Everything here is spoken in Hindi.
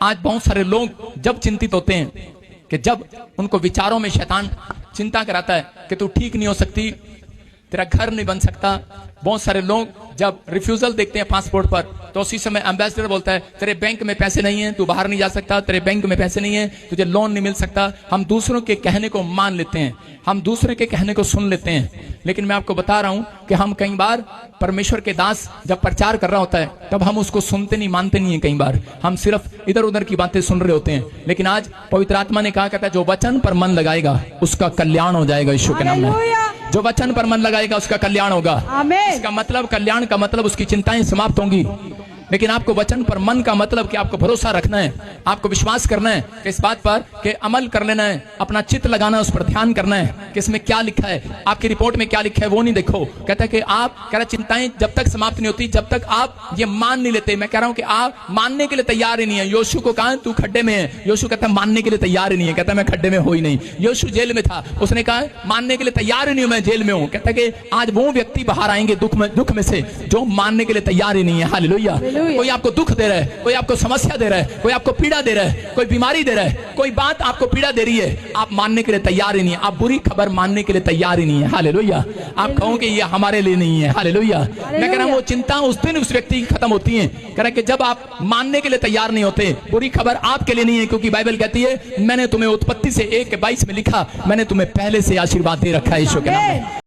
आज बहुत सारे लोग जब चिंतित होते हैं कि जब उनको विचारों में शैतान चिंता कराता है कि तू ठीक नहीं हो सकती, तेरा घर नहीं बन सकता। बहुत सारे लोग जब रिफ्यूजल देखते हैं पासपोर्ट पर तो उसी समय एम्बेसडर बोलता है तेरे बैंक में पैसे नहीं है, तू बाहर नहीं जा सकता, तेरे बैंक में पैसे नहीं है, तुझे लोन नहीं मिल सकता। हम दूसरों के कहने को मान लेते हैं, हम दूसरे के कहने को सुन लेते हैं। लेकिन मैं आपको बता रहा हूं कि हम कई बार परमेश्वर के दास जब प्रचार कर रहा होता है तब हम उसको सुनते नहीं, मानते नहीं है। कई बार हम सिर्फ इधर उधर की बातें सुन रहे होते हैं। लेकिन आज पवित्र आत्मा ने कहा कहता है जो वचन पर मन लगाएगा उसका कल्याण हो जाएगा। यीशु के नाम में जो वचन पर मन लगाएगा उसका कल्याण होगा। इसका मतलब कल्याण का मतलब उसकी चिंताएं समाप्त होंगी। लेकिन आपको वचन पर मन का मतलब कि आपको भरोसा रखना है, आपको विश्वास करना है कि इस बात पर कि अमल कर लेना है, अपना चित्त लगाना है, उस पर ध्यान करना है कि इसमें क्या लिखा है, आपकी रिपोर्ट में क्या लिखा है वो नहीं देखो। कहता है कि आप कह रहा चिंताएं जब तक समाप्त नहीं होती जब तक आप ये मान नहीं लेते। मैं कह रहा हूं कि आप मानने के लिए तैयार ही नहीं है। योशु को कहा तू खड्डे में है, योशु कहता है मानने के लिए तैयार ही नहीं है। कहता है मैं खड्डे में हो ही नहीं। योशु जेल में था, उसने कहा मानने के लिए तैयार ही नहीं हूं, मैं जेल में हूं। कहता है कि आज वो व्यक्ति बाहर आएंगे दुख में से जो मानने के लिए तैयार ही नहीं है। हालेलुया। कोई आपको दुख दे रहा है, कोई आपको समस्या दे रहा है, कोई आपको पीड़ा दे रहा है, कोई बीमारी दे रहा है, कोई बात आपको पीड़ा दे रही है, आप मानने के लिए तैयार ही नहीं है, आप बुरी खबर मानने के लिए तैयार ही नहीं है। हालेलुया। आप कहोगे ये हमारे लिए नहीं है। हालेलुया। मैं कह रहा हूं वो चिंता उस दिन उस व्यक्ति की खत्म होती है। कह रहा कि जब आप मानने के लिए तैयार नहीं होते, बुरी खबर आपके लिए नहीं है, क्योंकि बाइबल कहती है मैंने तुम्हें उत्पत्ति से 1:22 में लिखा, मैंने तुम्हें पहले से आशीर्वाद दे रखा है। यीशु के नाम में।